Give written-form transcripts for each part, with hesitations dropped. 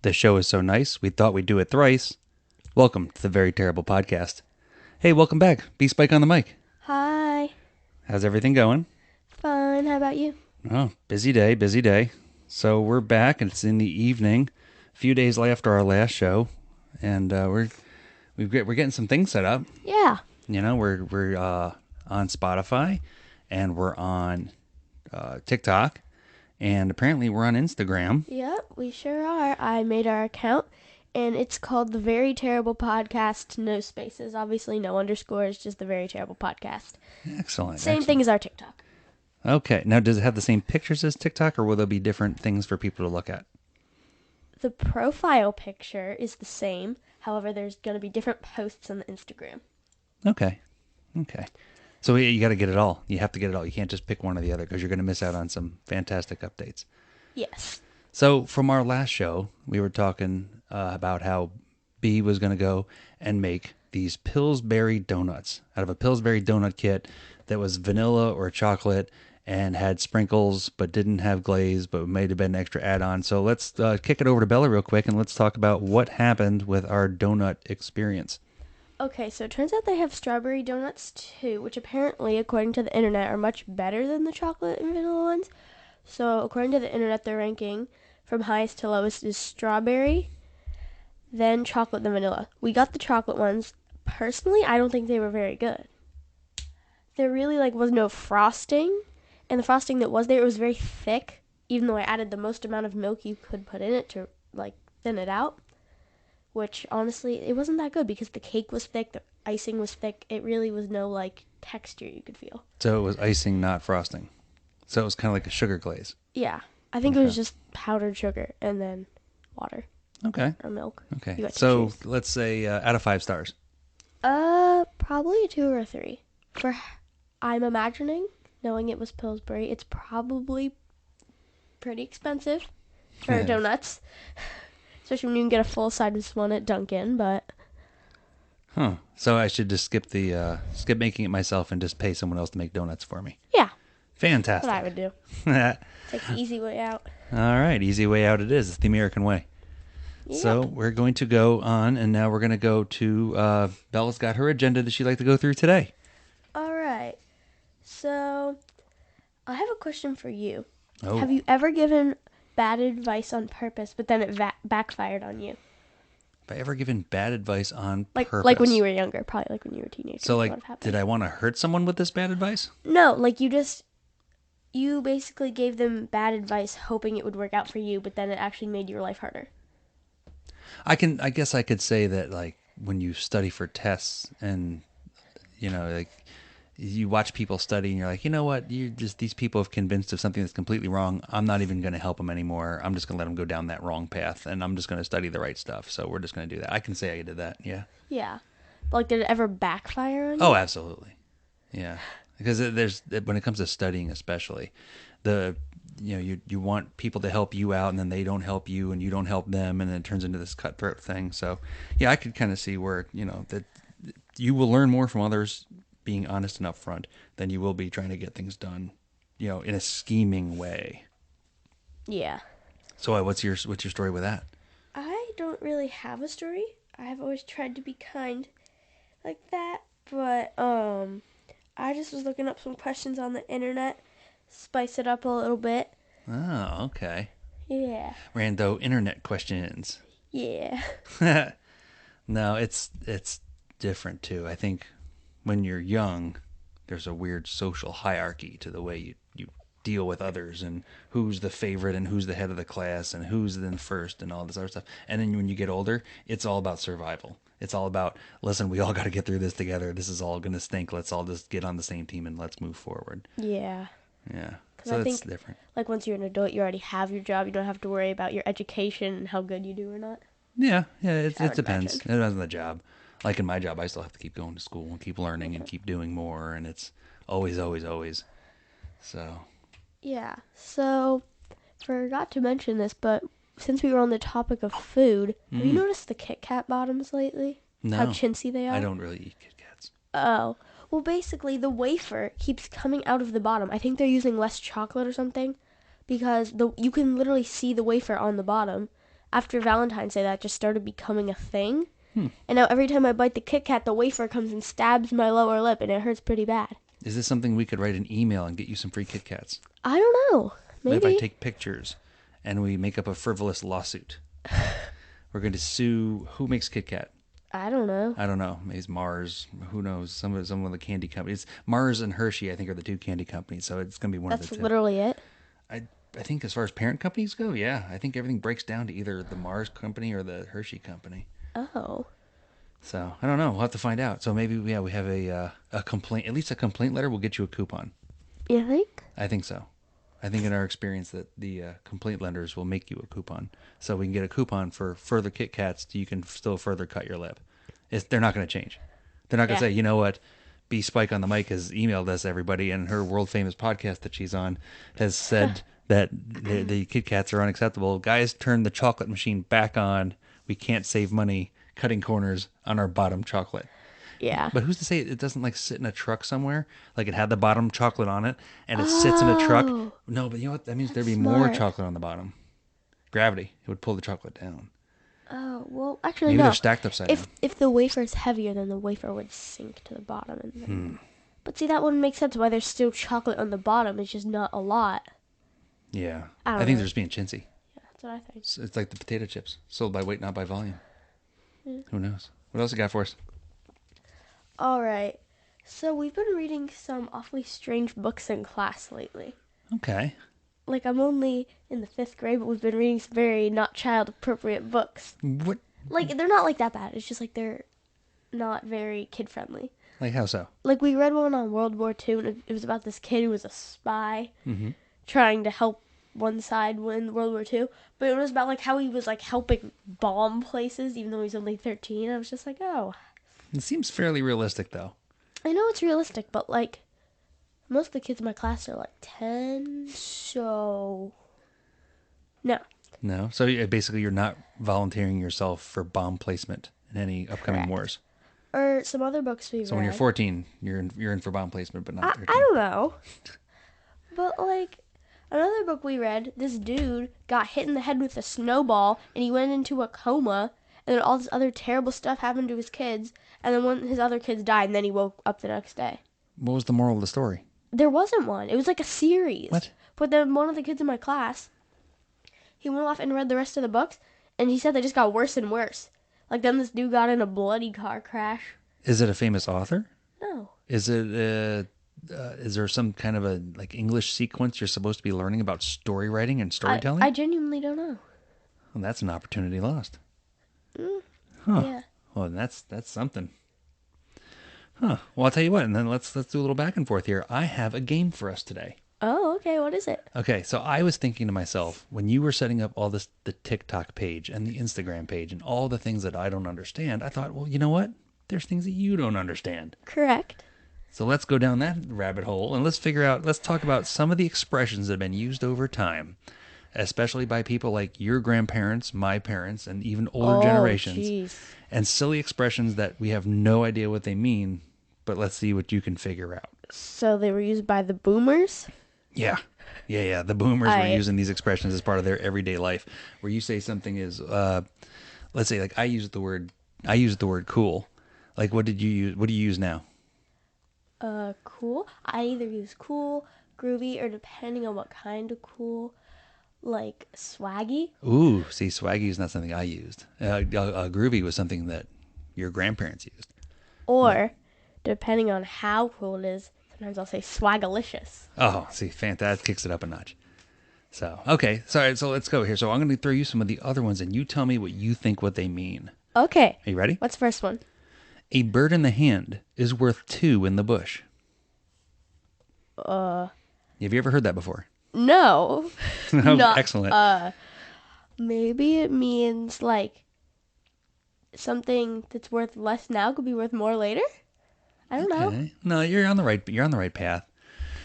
The show is so nice, we thought we'd do it thrice. Welcome to the Very Terrible Podcast. Hey, welcome back. B-Spike on the mic. Hi. How's everything going? Fine. How about you? Oh, busy day, busy day. So we're back, and it's in the evening, a few days after our last show, and we're getting some things set up. Yeah. You know, we're on Spotify, and we're on TikTok, and apparently we're on Instagram. Yep, we sure are. I made our account, and it's called The Very Terrible Podcast, no spaces. Obviously, no underscores, just The Very Terrible Podcast. Excellent. Same excellent. thing as our TikTok. Okay. Now, does it have the same pictures as TikTok, or will there be different things for people to look at? The profile picture is the same. However, there's going to be different posts on the Instagram. Okay. So you got to get it all. You have to get it all. You can't just pick one or the other because you're going to miss out on some fantastic updates. Yes. So from our last show, we were talking about how B was going to go and make these Pillsbury donuts out of a Pillsbury donut kit that was vanilla or chocolate and had sprinkles but didn't have glaze but may have been an extra add-on. So let's kick it over to Bella real quick and let's talk about what happened with our donut experience. Okay, so it turns out they have strawberry donuts too, which apparently, according to the internet, are much better than the chocolate and vanilla ones. So, according to the internet, their ranking from highest to lowest is strawberry, then chocolate, then vanilla. We got the chocolate ones. Personally, I don't think they were very good. There really was no frosting, and the frosting that was there, it was very thick, even though I added the most amount of milk you could put in it to thin it out. Which, honestly, it wasn't that good because the cake was thick, the icing was thick. It really was no, texture you could feel. So it was icing, not frosting. So it was kind of like a sugar glaze. Yeah. I think it was just powdered sugar and then water. Okay. Or milk. Okay. You got to So choose. let's say out of 5 stars. Probably a 2 or a 3. I'm imagining, knowing it was Pillsbury, it's probably pretty expensive for donuts. Especially when you can get a full-size one at Dunkin', but... Huh. So I should just skip making it myself and just pay someone else to make donuts for me. Yeah. Fantastic. That's what I would do. Take the easy way out. All right. Easy way out it is. It's the American way. Yep. So we're going to go on, and now we're going to go to... Bella's got her agenda that she'd like to go through today. All right. So, I have a question for you. Oh. Have you ever given bad advice on purpose, but then it backfired on you? Have I ever given bad advice on purpose? Like when you were younger, probably like when you were a teenager. So, did I want to hurt someone with this bad advice? No, you basically gave them bad advice hoping it would work out for you, but then it actually made your life harder. I guess I could say that, when you study for tests and, you watch people study and you're like, you know what, these people have convinced of something that's completely wrong. I'm not even going to help them anymore. I'm just going to let them go down that wrong path, and I'm just going to study the right stuff. So we're just going to do that. I can say I did that. Yeah. Yeah. But did it ever backfire on you? Oh, absolutely. Yeah. Because when it comes to studying, especially, you want people to help you out, and then they don't help you, and you don't help them, and then it turns into this cutthroat thing. So, yeah, I could kind of see where that you will learn more from others being honest and upfront than you will be trying to get things done, in a scheming way. Yeah. So, what's your story with that? I don't really have a story. I've always tried to be kind like that, but I just was looking up some questions on the internet, spice it up a little bit. Oh, okay. Yeah. Rando internet questions. Yeah. No, it's different too. I think when you're young, there's a weird social hierarchy to the way you deal with others and who's the favorite and who's the head of the class and who's then first and all this other stuff. And then when you get older, it's all about survival. It's all about, listen, we all got to get through this together. This is all going to stink. Let's all just get on the same team and let's move forward. Yeah. Yeah. So that's think, different. Once you're an adult, you already have your job. You don't have to worry about your education and how good you do or not. Yeah. It depends. Imagine. It depends on the job. Like in my job, I still have to keep going to school and keep learning and keep doing more. And it's always, always, always. So. Yeah. So, forgot to mention this, but since we were on the topic of food, have you noticed the Kit Kat bottoms lately? No. How chintzy they are? I don't really eat Kit Kats. Oh. Well, basically, the wafer keeps coming out of the bottom. I think they're using less chocolate or something, because you can literally see the wafer on the bottom after Valentine's Day, that just started becoming a thing. Hmm. And now every time I bite the Kit Kat, the wafer comes and stabs my lower lip, and it hurts pretty bad. Is this something we could write an email and get you some free Kit Kats? I don't know. What if I Maybe. take pictures and we make up a frivolous lawsuit? We're going to sue who makes Kit Kat? I don't know. I don't know. Maybe it's Mars. Who knows? Some of the candy companies. Mars and Hershey, I think, are the two candy companies. So it's going to be one of That's the two. literally it. I think as far as parent companies go, yeah, I think everything breaks down to either the Mars company or the Hershey company. Oh. So I don't know. We'll have to find out. So maybe we have a complaint. At least a complaint letter will get you a coupon. You think? I think so. I think in our experience that the complaint lenders will make you a coupon, so we can get a coupon for further Kit Kats. So you can still further cut your lip. They're not going to change. They're not going to Yeah. say, you know what, B Spike on the mic has emailed us, everybody, and her world famous podcast that she's on has said that the Kit Kats are unacceptable. Guys, turn the chocolate machine back on. We can't save money cutting corners on our bottom chocolate. Yeah. But who's to say it doesn't like sit in a truck somewhere? Like it had the bottom chocolate on it and it sits in a truck. Oh, No, but you know what? That means there'd be that's more smart. chocolate on the bottom. Gravity. It would pull the chocolate down. Oh, well, actually, Maybe no. they're stacked upside down. If the wafer is heavier, then the wafer would sink to the bottom. And then... But see, that wouldn't make sense why there's still chocolate on the bottom. It's just not a lot. Yeah. I don't I think know. they're just being chintzy. Yeah, that's what I think. It's like the potato chips. Sold by weight, not by volume. Who knows? What else you got for us? All right. So we've been reading some awfully strange books in class lately. Okay. Like, I'm only in the 5th grade, but we've been reading some very not child-appropriate books. What? Like, they're not like that bad. It's just like they're not very kid-friendly. Like how so? Like, we read one on World War II, and it was about this kid who was a spy trying to help one side win World War II. But it was about, like, how he was, like, helping bomb places, even though he was only 13. I was just like, oh. It seems fairly realistic, though. I know it's realistic, but, like, most of the kids in my class are, like, 10, so... No. No. So basically, you're not volunteering yourself for bomb placement in any upcoming Correct. wars. Or some other books we've So read. when you're 14, you're in for bomb placement, but not I 13. don't know. But, like, another book we read, this dude got hit in the head with a snowball, and he went into a coma, and then all this other terrible stuff happened to his kids, and then one his other kids died, and then he woke up the next day. What was the moral of the story? There wasn't one. It was like a series. What? But then one of the kids in my class, he went off and read the rest of the books, and he said they just got worse and worse. Like, then this dude got in a bloody car crash. Is it a famous author? No. Is it? Is there some kind of a like English sequence you're supposed to be learning about story writing and storytelling? I genuinely don't know. Well, that's an opportunity lost. Mm, Huh. Yeah. Well, that's something. Huh. Well, I'll tell you what, and then let's do a little back and forth here. I have a game for us today. Oh, okay. What is it? Okay, so I was thinking to myself, when you were setting up all this, the TikTok page and the Instagram page and all the things that I don't understand, I thought, well, you know what? There's things that you don't understand. Correct. So let's go down that rabbit hole and let's talk about some of the expressions that have been used over time, especially by people like your grandparents, my parents, and even older generations. Jeez. And silly expressions that we have no idea what they mean, but let's see what you can figure out. So they were used by the boomers? Yeah. Yeah. The boomers were I- using these expressions as part of their everyday life. Where you say something is, let's say, like I used the word cool. Like, what did you use? What do you use now? Cool. I either use cool, groovy, or depending on what kind of cool, like swaggy. Ooh, see, swaggy is not something I used. Groovy was something that your grandparents used. Or, depending on how cool it is, sometimes I'll say swagalicious. Oh, see, that kicks it up a notch. So, okay, sorry, so let's go here. So I'm going to throw you some of the other ones, and you tell me what you think what they mean. Okay. Are you ready? What's the first one? A bird in the hand is worth two in the bush. Have you ever heard that before? No. Oh, Not- excellent. Maybe it means like something that's worth less now could be worth more later. I don't know. Okay. No, you're on the right path.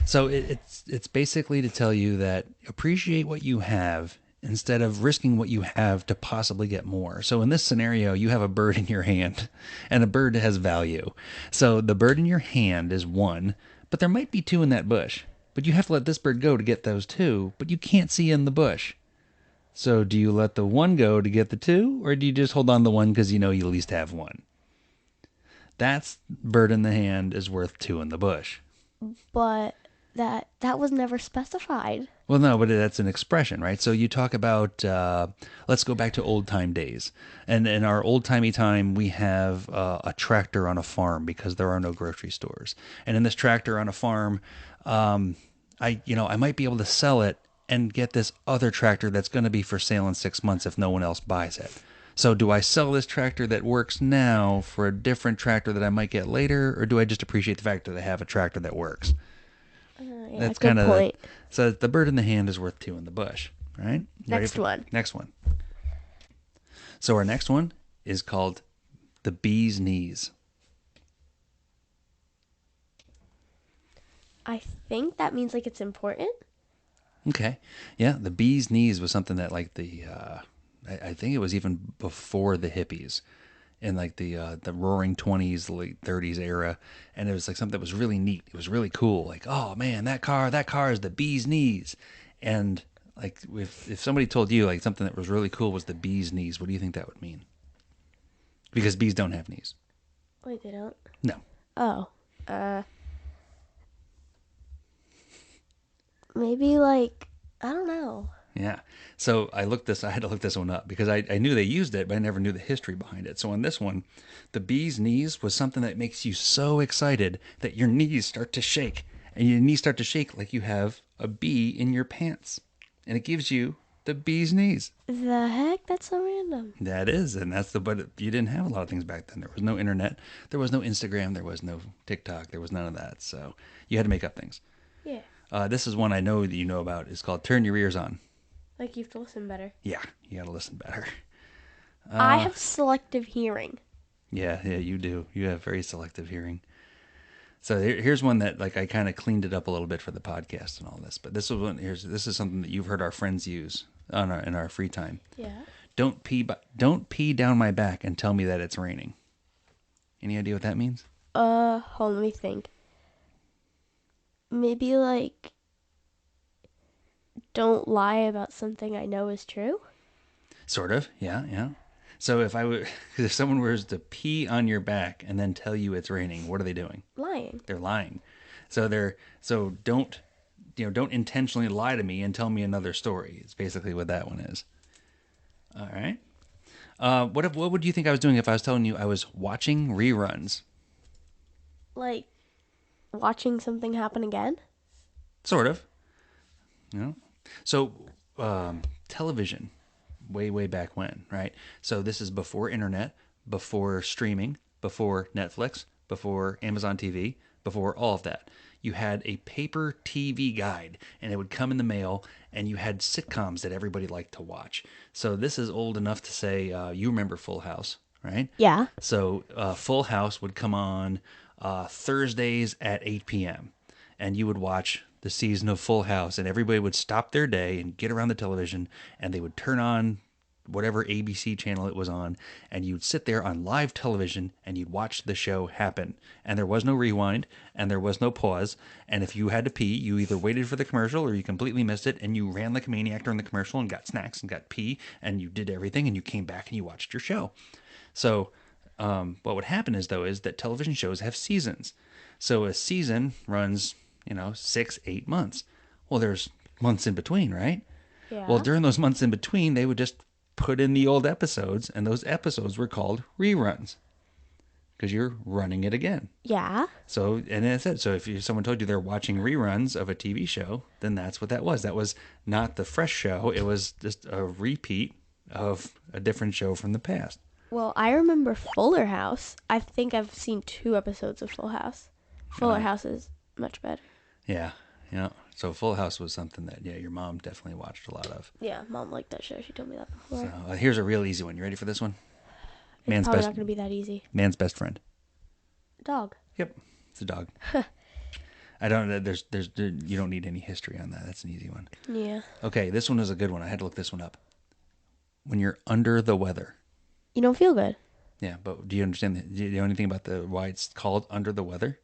So it's basically to tell you that appreciate what you have instead of risking what you have to possibly get more. So in this scenario, you have a bird in your hand, and a bird has value. So the bird in your hand is one, but there might be two in that bush. But you have to let this bird go to get those two, but you can't see in the bush. So do you let the one go to get the two, or do you just hold on to the one because you know you at least have one? That's bird in the hand is worth two in the bush. But that was never specified. Well, no, but that's an expression, right? So you talk about, let's go back to old time days. And in our old timey time, we have a tractor on a farm because there are no grocery stores. And in this tractor on a farm, I might be able to sell it and get this other tractor that's going to be for sale in 6 months if no one else buys it. So do I sell this tractor that works now for a different tractor that I might get later, or do I just appreciate the fact that I have a tractor that works? Yeah, That's kind good of point. so the bird in the hand is worth two in the bush, right? You ready Next for one. next one? So our next one is called the bee's knees. I think that means like it's important. Okay, yeah, the bee's knees was something that like I think it was even before the hippies, in like the Roaring 20s, late 30s era, and it was like something that was really neat. It was really cool. Like, oh man, that car is the bee's knees, and like if somebody told you like something that was really cool was the bee's knees, what do you think that would mean? Because bees don't have knees. Wait, they don't. No. Oh, maybe like I don't know. Yeah. So I had to look this one up because I knew they used it, but I never knew the history behind it. So on this one, the bee's knees was something that makes you so excited that your knees start to shake. And your knees start to shake like you have a bee in your pants. And it gives you the bee's knees. The heck? That's so random. That is, and but you didn't have a lot of things back then. There was no internet, there was no Instagram, there was no TikTok, there was none of that. So you had to make up things. Yeah. This is one I know that you know about. It's called Turn Your Ears On. Like you have to listen better. Yeah, you got to listen better. I have selective hearing. Yeah, you do. You have very selective hearing. So here's one that like I kind of cleaned it up a little bit for the podcast and all this. But this is something that you've heard our friends use in our free time. Yeah. Don't pee down my back and tell me that it's raining. Any idea what that means? Hold on, let me think. Maybe like don't lie about something I know is true. Sort of. Yeah, yeah. So if someone were to pee on your back and then tell you it's raining, what are they doing? Lying. They're lying. So don't intentionally lie to me and tell me another story. It's basically what that one is. All right. What would you think I was doing if I was telling you I was watching reruns? Like watching something happen again. Sort of. You know. So television, way back when, right? So this is before internet, before streaming, before Netflix, before Amazon TV, before all of that. You had a paper TV guide, and it would come in the mail, and you had sitcoms that everybody liked to watch. So this is old enough to say you remember Full House, right? Yeah. So Full House would come on Thursdays at 8 p.m. and you would watch the season of Full House, and everybody would stop their day and get around the television, and they would turn on whatever ABC channel it was on, and you'd sit there on live television and you'd watch the show happen. And there was no rewind and there was no pause. And if you had to pee, you either waited for the commercial or you completely missed it and you ran like a maniac during the commercial and got snacks and got pee and you did everything and you came back and you watched your show. So what would happen is that television shows have seasons. So a season runs, 6, 8 months. Well, there's months in between, right? Well, Yeah. during those months in between, they would just put in the old episodes, and those episodes were called reruns because you're running it again. Yeah. So, and that's it. So, if someone told you they're watching reruns of a TV show, then that's what that was. That was not the fresh show. It was just a repeat of a different show from the past. Well, I remember Fuller House. I think I've seen 2 episodes of Full House. Fuller House is much better. Yeah, yeah. So, Full House was something that your mom definitely watched a lot of. Yeah, Mom liked that show. She told me that before. So, here's a real easy one. You ready for this one? It's probably not going to be that easy. Man's best friend. Dog. Yep, it's a dog. I don't. You don't need any history on that. That's an easy one. Yeah. Okay, this one is a good one. I had to look this one up. When you're under the weather. You don't feel good. Yeah, but do you understand? Do you know anything about why it's called under the weather?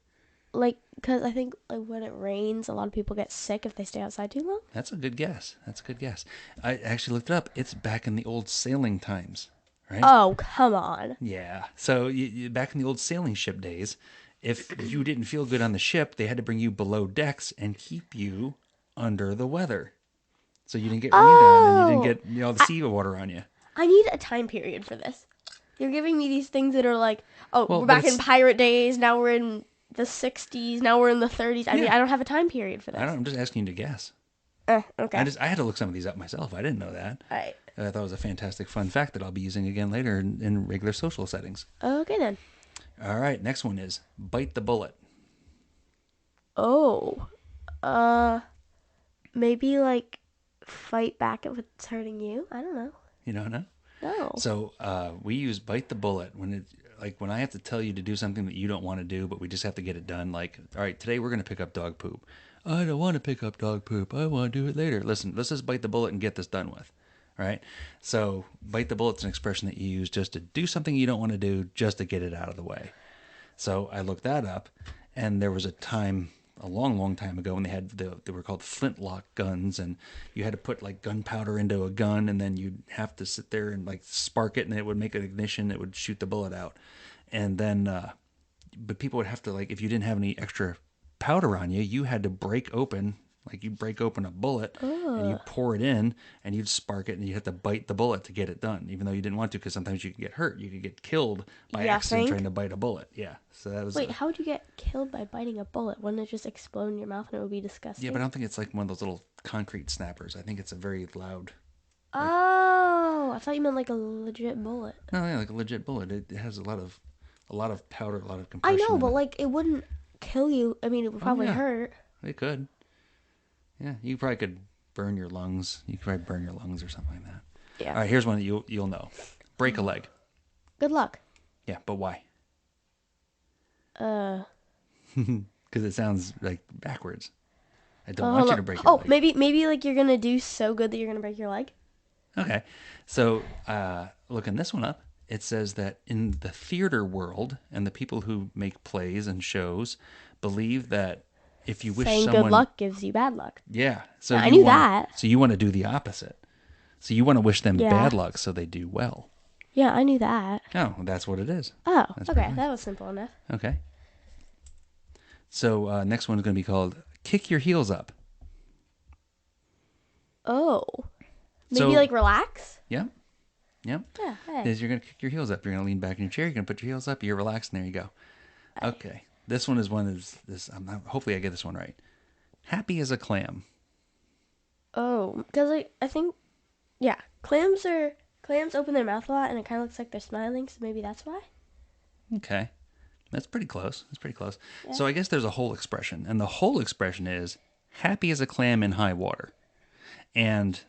Like, because I think like when it rains, a lot of people get sick if they stay outside too long. That's a good guess. That's a good guess. I actually looked it up. It's back in the old sailing times, right? Oh, come on. Yeah. So back in the old sailing ship days, if you didn't feel good on the ship, they had to bring you below decks and keep you under the weather, so you didn't get rained on and you didn't Oh, get all the I, sea water on you. I need a time period for this. You're giving me these things that are like, oh, Well, we're but back in it's pirate days. Now we're in the 60s. Now we're in the 30s. I mean, yeah. I don't have a time period for I don't. this. I'm just asking you to guess. Okay. I had to look some of these up myself. I didn't know that. All right. I thought it was a fantastic fun fact that I'll be using again later in regular social settings. Okay then. All right, next one is bite the bullet. Oh, uh, maybe like fight back if it's hurting you. I don't know. You don't know? No. So we use bite the bullet when it like when I have to tell you to do something that you don't want to do, but we just have to get it done. Like, all right, today we're going to pick up dog poop. I don't want to pick up dog poop. I want to do it later. Listen, let's just bite the bullet and get this done with. All right. So bite the bullet's an expression that you use just to do something you don't want to do, just to get it out of the way. So I looked that up, and there was a time a long, long time ago when they were called flintlock guns, and you had to put like gunpowder into a gun, and then you'd have to sit there and like spark it, and it would make an ignition, it would shoot the bullet out, and then but people would have to like if you didn't have any extra powder on you, you had to break open. Like you break open a bullet and you pour it in and you'd spark it and you have to bite the bullet to get it done, even though you didn't want to because sometimes you could get hurt. You could get killed by Yeah, accident think. trying to bite a bullet. Yeah. So that was Wait, how would you get killed by biting a bullet? Wouldn't it just explode in your mouth and it would be yeah, disgusting? but I don't think it's like one of those little concrete snappers. I think it's a very loud, like, Oh, I thought you meant like a legit bullet. no, yeah, like a legit bullet. It has a lot of powder, a lot of I compression know, in but it. like it wouldn't kill you. I mean, it would Oh probably yeah, hurt. it could. Yeah, you probably could burn your lungs. You could probably burn your lungs or something like that. All Yeah. right, here's one that you'll know. Break a leg. Good luck. Yeah, but why? Uh, Because it sounds like backwards. I don't want hold you on. to break your Oh, leg. maybe like you're gonna do so good that you're gonna break your leg. Okay. So, looking this one up, it says that in the theater world, and the people who make plays and shows believe that if you wish Saying someone, good luck gives you bad luck. yeah, so Yeah, I you knew want that. so you want to do the opposite. So you want to wish them Yeah. bad luck so they do well. Yeah, I knew that. Oh, that's what it is. Oh, That's okay, pretty nice. that was simple enough. Okay. So next one is going to be called "Kick Your Heels Up." Oh, maybe So like relax. yeah, yeah. Yeah. Hey. Is you're going to kick your heels up. You're going to lean back in your chair. You're going to put your heels up. You're relaxed, and there you go. Okay. This one is one is this. Hopefully I get this one right. Happy as a clam. Oh, because I think, yeah, clams open their mouth a lot, and it kind of looks like they're smiling. So maybe that's why. Okay. That's pretty close. That's pretty close. Yeah. So I guess there's a whole expression, and the whole expression is happy as a clam in high water. And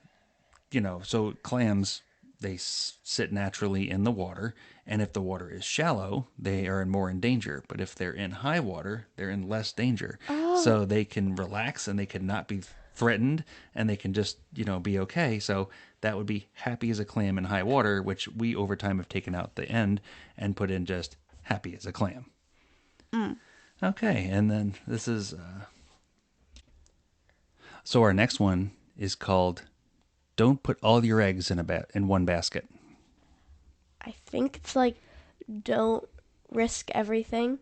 so clams they sit naturally in the water, and if the water is shallow, they are more in danger. But if they're in high water, they're in less danger. Oh. So they can relax and they can not be threatened, and they can just be okay. So that would be happy as a clam in high water, which we over time have taken out the end and put in just happy as a clam. Okay, and then this is so our next one is called "Don't put all your eggs in one basket." I think it's like don't risk everything.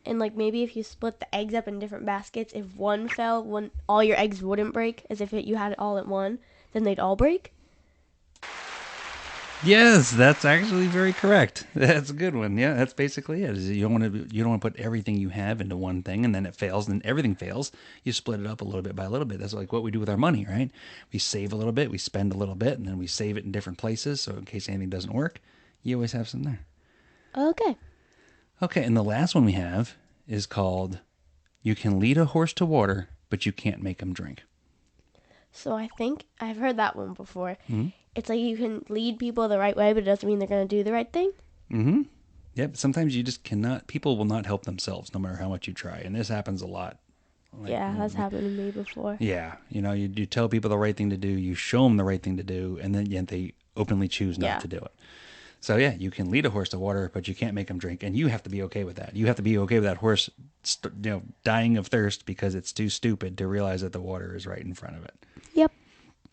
And like maybe if you split the eggs up in different baskets, if one fell, all your eggs wouldn't break, as if you had it all at one, then they'd all break. Yes, that's actually very correct. That's a good one. Yeah, that's basically it. Is you don't want to put everything you have into one thing and then it fails and everything fails. You split it up a little bit by a little bit. That's like what we do with our money, right? We save a little bit, we spend a little bit, and then we save it in different places. So in case anything doesn't work, you always have some there. Okay. Okay, and the last one we have is called "You can lead a horse to water, but you can't make him drink." So I think I've heard that one before. Mm-hmm. It's like you can lead people the right way, but it doesn't mean they're going to do the right thing. Mm-hmm. Yep. Sometimes you just cannot. People will not help themselves, no matter how much you try, and this happens a lot. Like, Yeah, that's happened to me before. yeah. You tell people the right thing to do, you show them the right thing to do, and then yet they openly choose not Yeah. to do it. So yeah, you can lead a horse to water, but you can't make him drink, and you have to be okay with that. You have to be okay with that horse, dying of thirst because it's too stupid to realize that the water is right in front of it. Yep.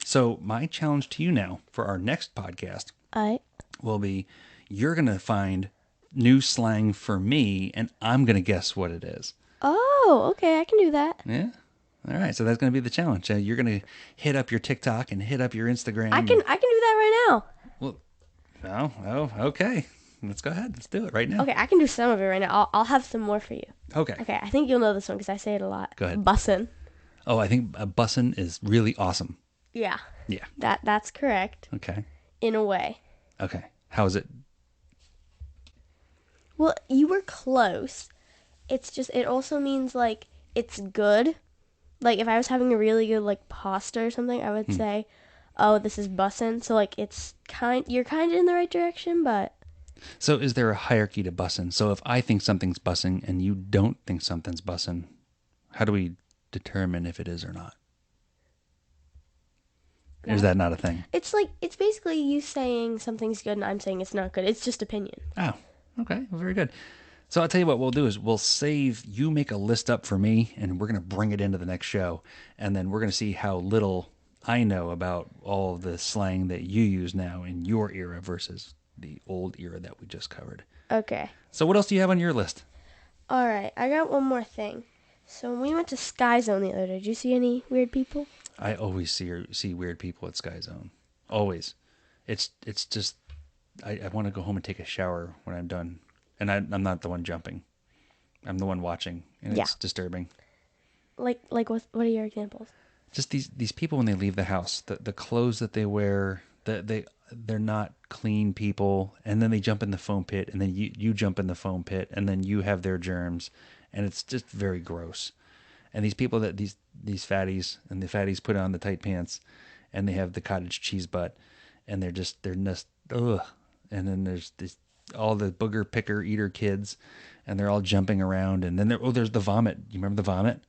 So my challenge to you now for our next podcast I. will be, you're gonna find new slang for me, and I'm gonna guess what it is. Oh, okay. I can do that. Yeah. All right. So that's gonna be the challenge. You're gonna hit up your TikTok and hit up your Instagram. I can do that right now. Well, oh, okay. Let's go ahead. Let's do it right now. Okay, I can do some of it right now. I'll have some more for you. Okay. Okay, I think you'll know this one because I say it a lot. Go ahead. Bussin'. Oh, I think a bussin' is really awesome. Yeah. Yeah. That's correct. Okay. In a way. Okay. How is it? Well, you were close. It's just it also means like it's good. Like if I was having a really good like pasta or something, I would say, "Oh, this is bussin'." So like you're kind of in the right direction, but So is there a hierarchy to bussin'? So if I think something's bussin' and you don't think something's bussin', how do we determine if it is or not? Or is that not a thing? it's basically you saying something's good and I'm saying it's not good. It's just opinion. Oh, okay. Well, very good. So I'll tell you what we'll do is we'll save, you make a list up for me, and we're going to bring it into the next show. And then we're going to see how little I know about all of the slang that you use now in your era versus the old era that we just covered. Okay. So what else do you have on your list? All right, I got one more thing. So when we went to Sky Zone the other day, did you see any weird people? I always see weird people at Sky Zone. Always. It's just I want to go home and take a shower when I'm done. And I'm not the one jumping. I'm the one watching, and Yeah. it's disturbing. Like what are your examples? Just these people when they leave the house, the clothes that they wear, they're not clean people, and then they jump in the foam pit, and then you jump in the foam pit, and then you have their germs, and it's just very gross. And these people that these fatties, and the fatties put on the tight pants, and they have the cottage cheese butt, and they're just ugh. And then there's all the booger picker eater kids, and they're all jumping around, and then there's the vomit. You remember the vomit?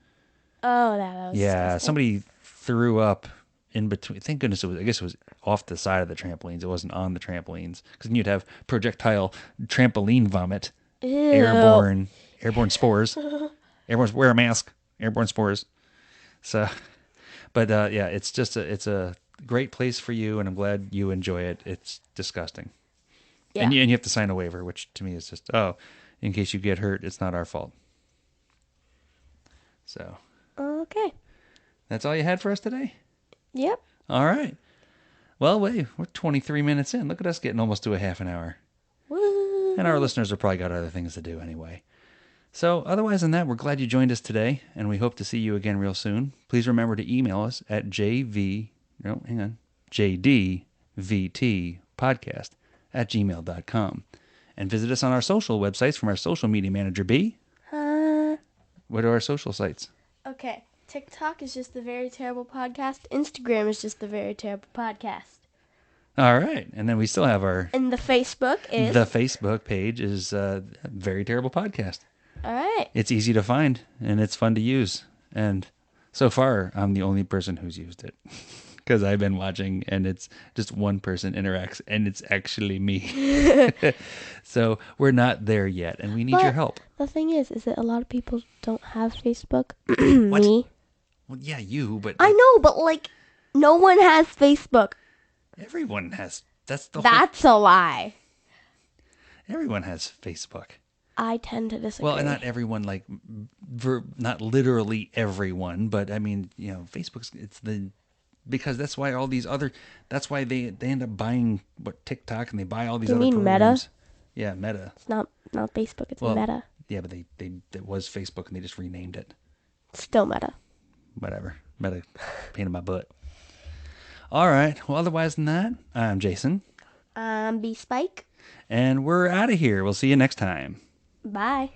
Oh, that was Yeah, disgusting. somebody threw up in between. Thank goodness I guess it was off the side of the trampolines. It wasn't on the trampolines, because then you'd have projectile trampoline vomit, Ew. airborne spores. Wear a mask. Airborne spores. So, but yeah, it's a great place for you, and I'm glad you enjoy it. It's disgusting. Yeah. And you have to sign a waiver, which to me is just, in case you get hurt, it's not our fault. So Okay. that's all you had for us today? Yep. All right. Well, wait, we're 23 minutes in. Look at us getting almost to a half an hour. Woo. And our listeners have probably got other things to do anyway. So otherwise than that, we're glad you joined us today, and we hope to see you again real soon. Please remember to email us at jdvtpodcast@gmail.com. And visit us on our social websites from our social media manager, B. What are our social sites? Okay. TikTok is just the Very Terrible Podcast. Instagram is just the Very Terrible Podcast. All right. And then we still have And the Facebook is... the Facebook page is Very Terrible Podcast. All right. It's easy to find, and it's fun to use. And so far, I'm the only person who's used it. Because I've been watching, and it's just one person interacts, and it's actually me. So we're not there yet, and we need your help. The thing is that a lot of people don't have Facebook. What? Me. Well, yeah, you, but I know, but like, no one has Facebook. everyone has. That's a lie. everyone has Facebook. I tend to disagree. Well, and not everyone, like, not literally everyone, but I mean, Facebook's, because that's why that's why they end up buying TikTok, and they buy all these You other mean Meta? programs. Yeah, Meta. It's not Facebook, it's Well, Meta. Yeah, but it was Facebook, and they just renamed it. Still Meta. Whatever. Meta pain in my butt. All right. Well, otherwise than that, I'm Jason. B Spike. And we're out of here. We'll see you next time. Bye.